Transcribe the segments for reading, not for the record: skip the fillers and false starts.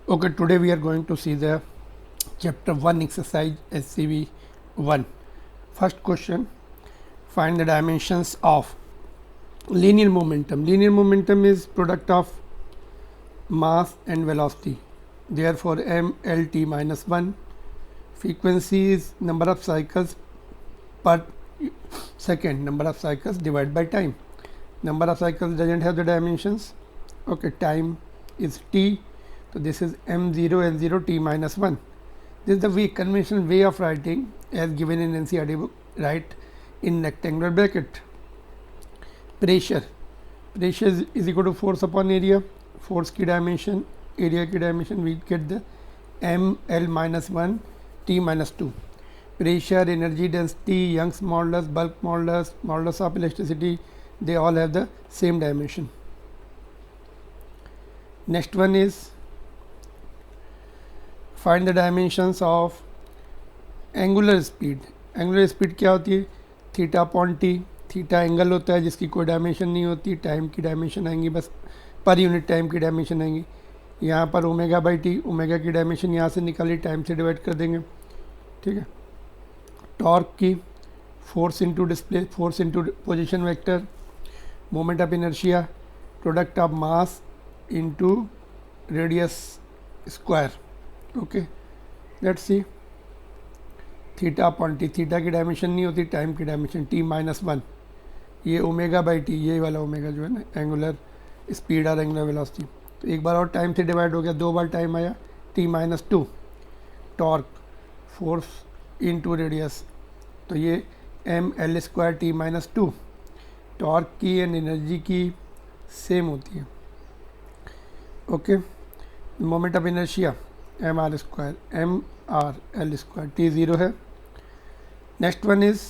Okay, today we are going to see the chapter 1 exercise SCV 1. First question, find the dimensions of linear momentum. Linear momentum is product of mass and velocity. Therefore, mLt minus 1. Frequency is number of cycles per second, number of cycles divided by time. Number of cycles doesn't have the dimensions. Okay, time is t. So this is m0 l0 t minus 1. This is the conventional way of writing as given in NCERT book. Write in rectangular bracket. Pressure is equal to force upon area. Force की dimension, area की dimension, we get the m l minus 1 t minus 2. Pressure, energy density, Young's modulus, bulk modulus, modulus of elasticity, they all have the same dimension. Next one is find the dimensions of angular speed. Angular speed क्या होती है? Theta upon T. Theta angle होता है जिसकी कोई dimension नहीं होती. Time की डायमेंशन आएंगी, बस पर यूनिट टाइम की डायमेंशन आएंगी. यहाँ पर ओमेगा बाई टी, ओमेगा की डायमेंशन यहाँ से निकाली, टाइम से डिवाइड कर देंगे. ठीक है. टॉर्क की force into display, force into position vector. Moment of inertia, product of mass into radius square. Okay, let's see. Theta upon T, theta की डायमेंशन नहीं होती, टाइम की डायमेंशन टी माइनस 1. ये ओमेगा बाई टी, ये वाला omega जो है ना, एंगुलर स्पीड और एंगुलर वेलोसिटी. तो एक बार और टाइम से डिवाइड हो गया, दो बार टाइम आया, T minus 2. Torque, force into radius, तो ये M L square T minus 2. Torque की एंड एनर्जी की सेम होती है. Okay. Moment of inertia M R square, M R L square, T zero है. Next one is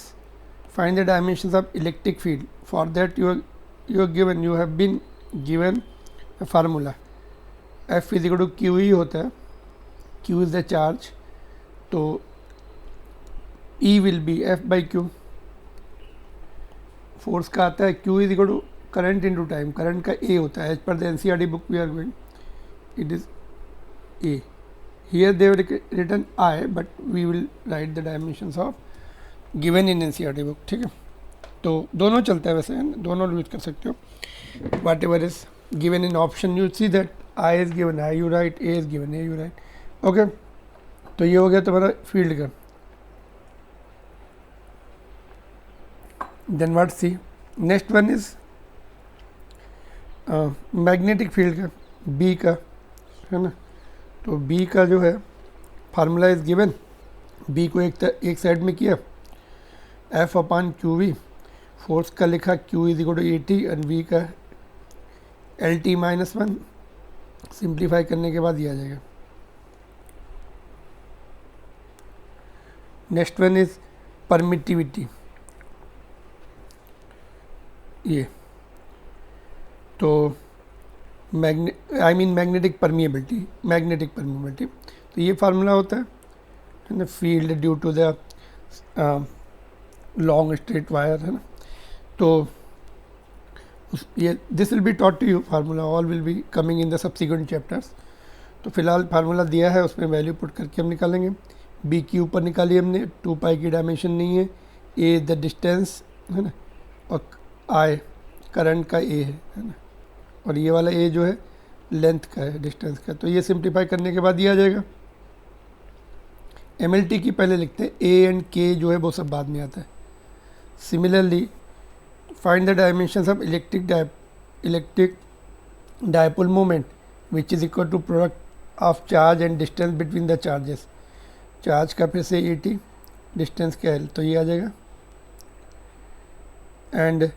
find the dimensions of electric field. For that you have been given formula. F is equal to Q E होता है. Q is the charge, तो E will be F by Q. Force का आता है Q is equal to current into time. Current का A होता है. As per the NCERT book we are going, it is a. Here they have written I, but we will write the dimensions of given in NCERT book. ठीक है. तो दोनों चलता है वैसे, दोनों यूज कर सकते हो. Whatever is given in option, you see that I is given I, you write. A is given A, you write. Okay. तो ये हो गया तुम्हारा फील्ड का. Then what see? Next one is magnetic field का, B का, है ना. तो B का जो है फार्मूला इज गिवन. B को एक साइड में किया, F upon Q V. Force का लिखा Q is equal to A T and V का एल टी माइनस 1. सिंप्लीफाई करने के बाद ये आ जाएगा. Next one is permittivity. ये तो मैग्नेटिक परमिएबिलिटी. तो ये फार्मूला होता है ना, field due to the long straight wire, है ना. तो ये this will be taught to you. Formula all will be coming in the subsequent chapters. तो फिलहाल फार्मूला दिया है, उसमें वैल्यू पुट करके हम निकालेंगे. बी की ऊपर निकाली हमने, 2 पाई की डायमेंशन नहीं है. ए द डिस्टेंस, है ना, और आई करंट का ए है ना, और ये वाला ए जो है लेंथ का है, डिस्टेंस का. तो ये सिंप्लीफाई करने के बाद ये आ जाएगा. एम एल टी की पहले लिखते हैं, ए एंड के जो है वो सब बाद में आता है. Similarly find the dimensions of electric dipole moment which is equal to product of charge and distance between the charges. Charge का फिर से ए टी, डिस्टेंस का एल, तो ये आ जाएगा. And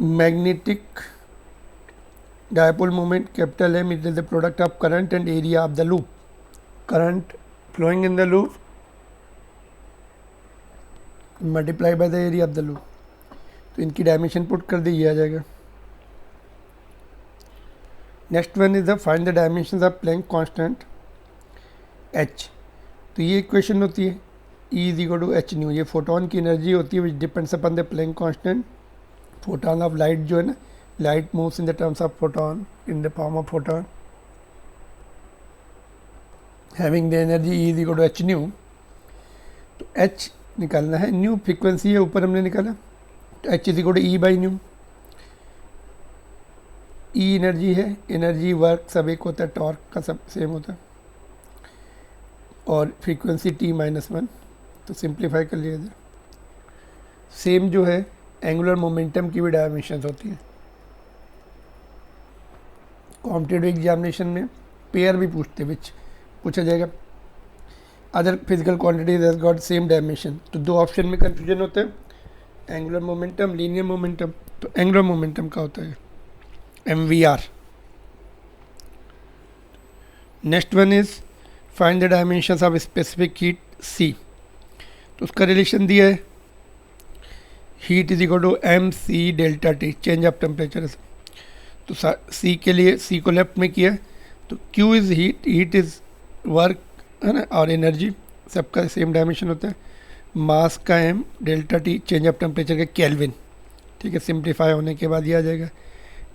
magnetic dipole moment capital M, it is the product of current and area of the loop. Current flowing in the loop multiplied by the area of the loop. तो इनकी dimension put कर दी, ये आ जाएगा. Next one is the find the dimensions of Planck constant H. तो ये equation होती है E is equal to H nu. ये फोटोन की एनर्जी होती है which depends upon the Planck constant. Photon of light जो है ना, light moves in the terms of photon, in the form of photon. Having the energy E is equal to H nu, तो H निकालना है, nu frequency है ऊपर हमने निकाला, तो H is equal to E by nu. E energy है, energy work सब एक होता है, टॉर्क का सब सेम होता है, और फ्रीक्वेंसी टी माइनस वन, तो सिंप्लीफाई कर लिया इधर। सेम जो है एंगुलर मोमेंटम की भी डायमेंशंस होती हैं। कॉम्पिटेटिव एग्जामिनेशन में पेयर भी पूछते, विच पूछा जाएगा other physical quantities has got same dimension, तो दो ऑप्शन में कंफ्यूजन होता है, एंगुलर मोमेंटम, लीनियर मोमेंटम, तो एंगुलर मोमेंटम का होता है MVR। Next one is find the dimensions of specific heat C, तो उसका रिलेशन दिया है, heat is equal to MC delta T, change of temperature. तो C के लिए, C को लेफ्ट में किया, तो Q is heat, heat is work है ना, और एनर्जी सबका सेम डायमेंशन होता है, मास का M delta T, change of temperature का केल्विन। ठीक है, सिंप्लीफाई होने के बाद ये आ जाएगा।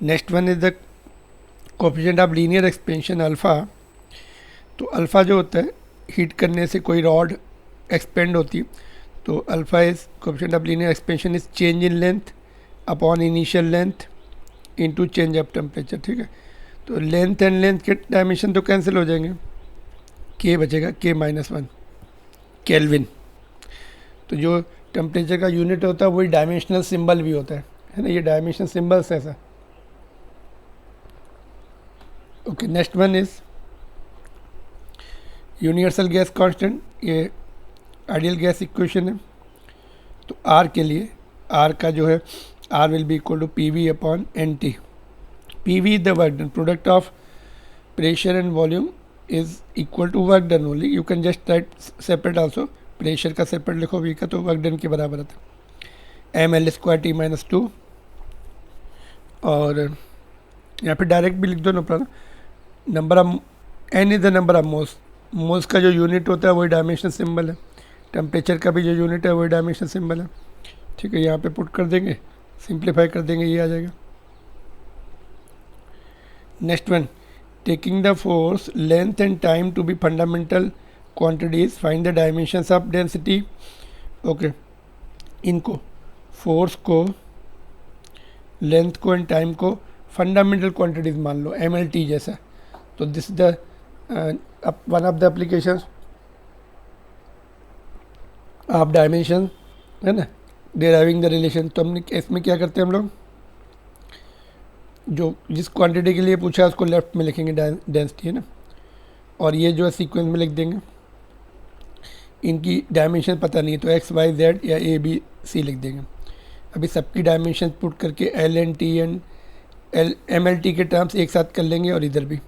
Next one is the coefficient of linear expansion alpha, तो अल्फ़ा जो होता है हीट करने से कोई रॉड एक्सपेंड होती है, तो alpha is coefficient of linear expansion is change in length upon initial length into change of temperature. ठीक है, तो लेंथ एंड लेंथ के डायमेंशन तो कैंसिल हो जाएंगे, के बचेगा के माइनस वन केल्विन। तो जो टेम्परेचर का यूनिट होता है वही डायमेंशनल सिंबल भी होता है ना, ये डायमेंशनल सिंबल्स है ऐसा। Okay, next one is universal gas constant, ये आइडियल गैस इक्वेशन है, तो आर के लिए, आर का जो है R will be equal to PV upon NT. PV is the work done. Product of pressure and volume is equal to work done only. You can just write separate also. Pressure का separate लिखो, V का तो work done के बराबर आता है, ML square T minus 2, और यहाँ पे डायरेक्ट भी लिख दो, no problem. Number of N is the number of moles, moles का जो यूनिट होता है वही डायमेंशनल सिंबल है, टेम्परेचर का भी जो यूनिट है वही डायमेंशनल सिंबल है। ठीक है, यहाँ पे पुट कर देंगे, सिंप्लीफाई कर देंगे, ये आ जाएगा। Next one, taking the force length and time to be fundamental quantities, find the dimensions of density. Okay, इनको फोर्स को, लेंथ को एंड टाइम को फंडामेंटल क्वांटिटीज मान लो, MLT जैसा, तो this the one of the applications of dimension है ना, डेराइविंग द रिलेशन। तो हमने इसमें क्या करते हैं, हम लोग जो जिस क्वांटिटी के लिए पूछा है उसको लेफ्ट में लिखेंगे डेंसिटी है ना, और ये जो है सीक्वेंस में लिख देंगे, इनकी डायमेंशन पता नहीं है तो XYZ या ABC लिख देंगे। अभी सबकी डायमेंशन पुट करके LNT एंड MLT के टर्म्स एक साथ कर लेंगे, और इधर भी,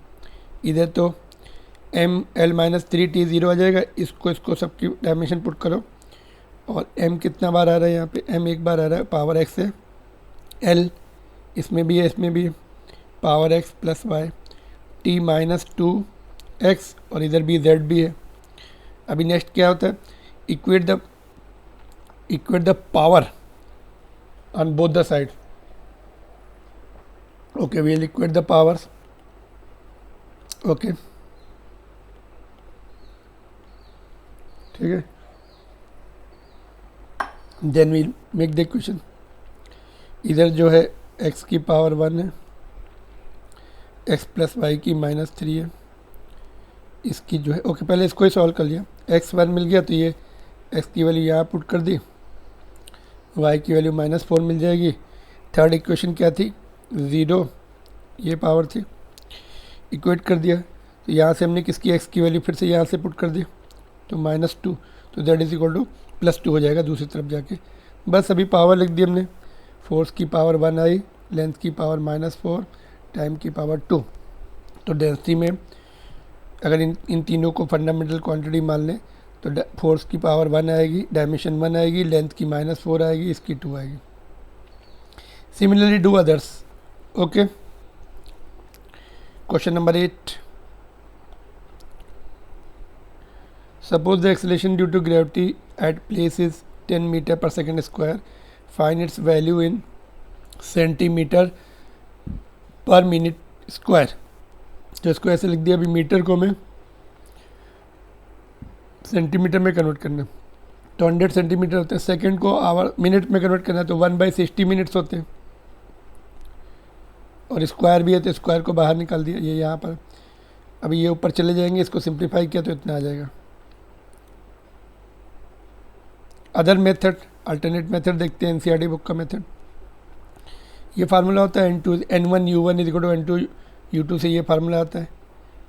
इधर तो ML-3T 0 आ जाएगा, इसको सबकी डायमेंशन पुट करो, और M कितना बार आ रहा है यहाँ पे, M एक बार आ रहा है, पावर X है, L इसमें भी है, इसमें भी है, power X plus Y, T minus 2X, और इधर भी Z भी है। अभी नेक्स्ट क्या होता है, equate the power on both the side. Okay, we will equate the powers. Okay, ठीक है, then we make the equation. इधर जो है x की पावर 1 है, x प्लस वाई की माइनस 3 है, इसकी जो है, ओके पहले इसको ही सॉल्व कर लिया, x1 मिल गया, तो ये x की वैल्यू यहाँ पुट कर दी, y की वैल्यू -4 मिल जाएगी। थर्ड इक्वेशन क्या थी, 0, ये पावर थी, इक्वेट कर दिया, तो यहाँ से हमने किसकी x की वैल्यू फिर से यहाँ से पुट कर दी, तो -2, तो दैट इज इक्वल टू +2 हो जाएगा दूसरी तरफ जाके। बस अभी पावर लिख दी हमने, फोर्स की पावर 1 आई, लेंथ की पावर -4, टाइम की पावर 2। तो डेंसिटी में अगर इन तीनों को फंडामेंटल क्वांटिटी मान लें तो फोर्स की पावर 1 आएगी, डायमेंशन 1 आएगी, लेंथ की -4 आएगी, इसकी 2 आएगी। Similarly do others. Okay, question number 8, suppose the acceleration due to gravity at place is 10 meter per second square, find its value in centimeter per minute square। तो इसको ऐसे लिख दिया, अभी मीटर को मैं सेंटीमीटर में कन्वर्ट करना है तो 100 सेंटीमीटर होते हैं, सेकंड को आवर मिनट में कन्वर्ट करना है तो 1/60 मिनट्स होते हैं, और स्क्वायर भी है तो स्क्वायर को बाहर निकाल दिया, ये यहाँ पर। अभी ये ऊपर चले जाएंगे, इसको सिंप्लीफाई किया तो इतना आ जाएगा। अदर मेथड, अल्टरनेट मेथड देखते हैं, एनसीईआरटी बुक का मेथड। ये फार्मूला होता है N1 U1 is equal to N2 U2 से ये फार्मूला आता है।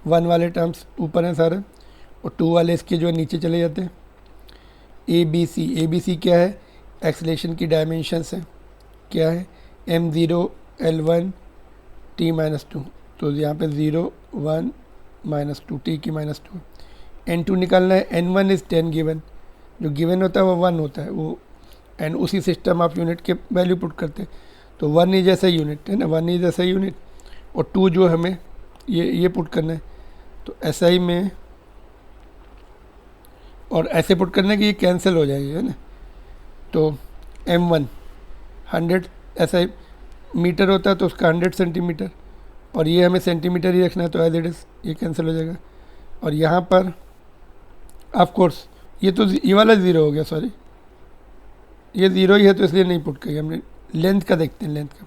1 वाले टर्म्स ऊपर हैं सारे और 2 वाले इसके जो है नीचे चले जाते हैं। ए बी सी क्या है? एक्सेलेरेशन की डायमेंशंस है, क्या है? m0 L1 t-2, तो यहाँ पे 0 1 -2 t की -2। N2 निकालना है, N1 इज़ 10 गिवन, जो गिवन होता है वो 1 होता है वो, एंड उसी सिस्टम आप यूनिट के वैल्यू पुट करते हैं तो 1 इज ऐसा यूनिट है ना, 1 इज ऐसा यूनिट, और 2 जो हमें ये पुट करना है तो ऐसा ही में, और ऐसे पुट करना है कि ये कैंसिल हो जाएगी, है ना। तो m1 100 ऐसा ही मीटर होता है तो उसका 100 सेंटीमीटर, और ये हमें सेंटीमीटर ही रखना है तो एज इट इज़ ये कैंसिल हो जाएगा। और यहाँ पर ऑफ कोर्स ये तो ये वाला ज़ीरो हो गया, सॉरी ये ज़ीरो ही है तो इसलिए नहीं पुट किया हमने। लेंथ का देखते हैं, लेंथ का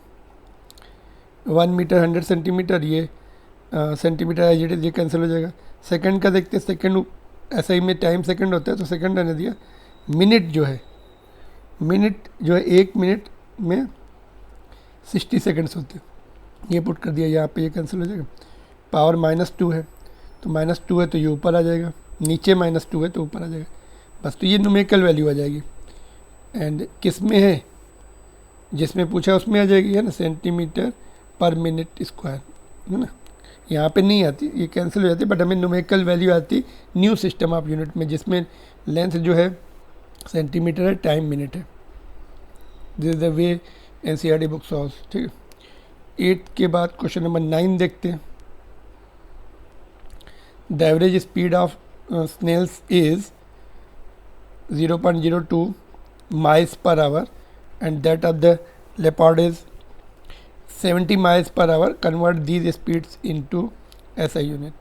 1 मीटर 100 सेंटीमीटर, ये सेंटीमीटर एज इट इज़ ये कैंसिल हो जाएगा। सेकंड का देखते हैं, सेकंड ऐसा ही में टाइम सेकंड होता है तो सेकंड रहने दिया। मिनट जो है 1 मिनट में 60 सेकंड्स होते हैं, ये पुट कर दिया यहाँ पे, ये कैंसिल हो जाएगा। पावर -2 है तो -2 है तो ये ऊपर आ जाएगा, नीचे -2 है तो ऊपर आ जाएगा, बस। तो ये न्यूमेरिकल वैल्यू आ जाएगी, एंड किस में है, जिसमें पूछा उसमें आ जाएगी, है ना, सेंटीमीटर पर मिनट स्क्वायर, है ना। यहाँ पे नहीं आती, ये कैंसिल हो जाती, बट हमें न्यूमेरिकल वैल्यू आती न्यू सिस्टम ऑफ यूनिट में, जिसमें लेंथ जो है सेंटीमीटर है, टाइम मिनट है। This is the way NCERT book solves, ठीक है। 8 के बाद क्वेश्चन नंबर 9 देखते हैं। The average speed of snails is 0.02 miles per hour and that of the leopard is 70 miles per hour. Convert these speeds into SI unit,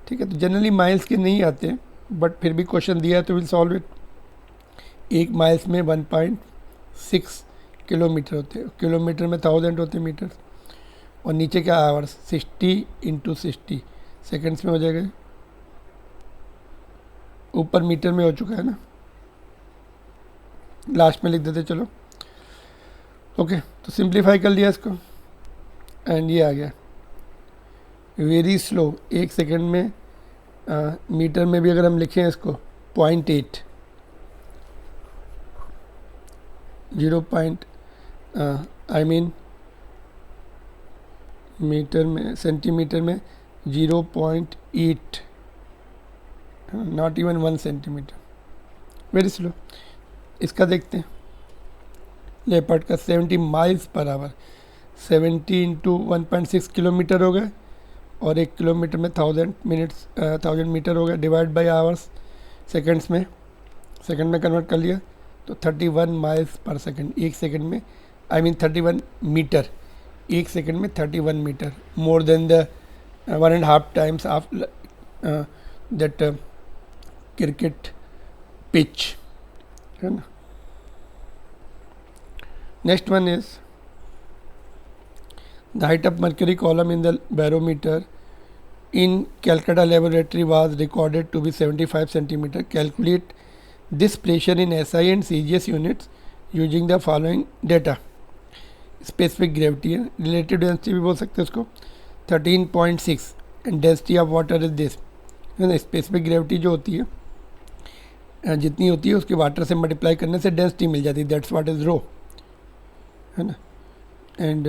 ठीक है। तो generally miles के नहीं आते, बट फिर भी क्वेश्चन दिया है तो विल सॉल्व इट। 1 माइल्स में 1.6 किलोमीटर होते हैं, किलोमीटर में 1000 होते हैं मीटर, और नीचे क्या आवर्स, 60 × 60 सेकेंड्स में हो जाएगा। ऊपर मीटर में हो चुका है ना, लास्ट में लिख देते चलो, ओके। तो सिंप्लीफाई कर लिया इसको, एंड ये आ गया वेरी स्लो। 1 सेकेंड में मीटर में भी अगर हम लिखें इसको 0.8, 0. आई मीन मीटर में, सेंटीमीटर में 0.8, not even 1 centimetre, very slow. इसका देखते हैं, लेपर्ड का 70 माइल्स पर आवर, 70 × 1.6 किलोमीटर हो गए, और 1 किलोमीटर में 1000 मीटर हो गया, डिवाइड बाय आवर्स, सेकंड्स में, सेकंड में कन्वर्ट कर लिया तो 31 माइल्स पर सेकंड, 1 सेकंड में, आई मीन 31 मीटर, 1 सेकंड में 31 metre, more than the 1.5 times of that cricket pitch, है ना। Next one is the height of mercury column in the barometer in Calcutta laboratory was recorded to be 75 centimetre. Calculate this pressure in SI and CGS units using the following data. Specific gravity है, relative density भी बोल सकते हैं उसको, 13.6, and density of water is this, है ना। Specific gravity जो होती है, जितनी होती है उसके वाटर से मल्टीप्लाई करने से डेंसिटी मिल जाती है, दैट्स व्हाट इज रो, है ना। And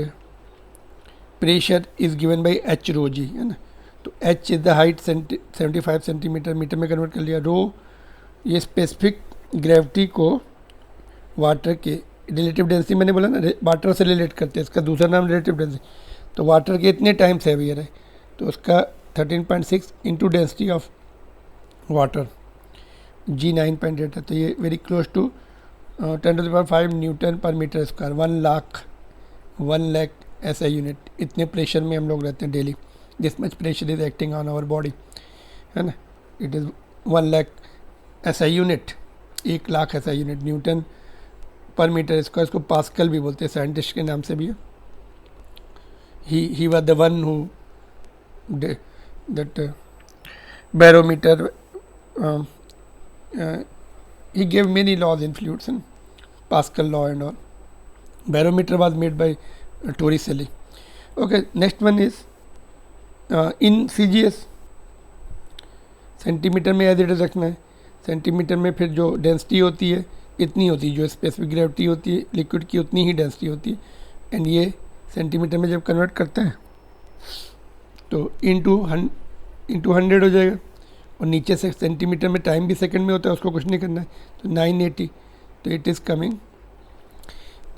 pressure is given by H rho G, है ना। तो H is the height 75 centimetre, metre में कन्वर्ट कर लिया। रो ये स्पेसिफिक ग्रेविटी को वाटर के रिलेटिव डेंसिटी, मैंने बोला ना वाटर से रिलेट करते हैं, इसका दूसरा नाम रिलेटिव डेंसिटी। तो वाटर के इतने टाइम्स हैवियर है तो उसका 13.6 into density of water, G 9.8 है, तो ये वेरी क्लोज टू 10⁵ न्यूटन पर metre square, 1 lakh SI unit. इतने प्रेशर में हम लोग रहते हैं daily, this much pressure is acting on our body, है ना। It is 1 lakh SI unit, 1,00,000 SI unit, newton पर मीटर स्क्वायर, इसको पास्कल भी बोलते हैं, साइंटिस्ट के नाम से भी है. He was the one who did that barometer. um, he gave many laws in fluids and Pascal law and all. Barometer was made by Torricelli. Okay, next one is in CGS, centimetre में as it is रखना है. Centimetre में फिर जो density होती है इतनी होती है, जो स्पेसिफिक ग्रेविटी होती है लिक्विड की उतनी ही डेंसिटी होती है. एंड ये सेंटीमीटर में जब कन्वर्ट करते हैं तो इंटू 100 हो जाएगा. और नीचे से सेंटीमीटर में टाइम भी सेकंड में होता है, उसको कुछ नहीं करना है. तो 980, तो it is coming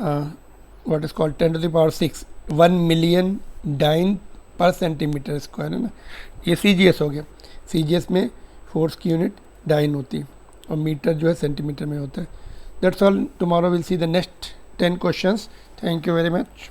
what is called 10⁶, 1 million dyne पर सेंटीमीटर स्क्वायर, है ना. ये CGS हो गया. CGS में फोर्स की यूनिट डाइन होती है और मीटर जो है सेंटीमीटर में होता है. That's all. Tomorrow will see the next 10 questions. Thank you very much.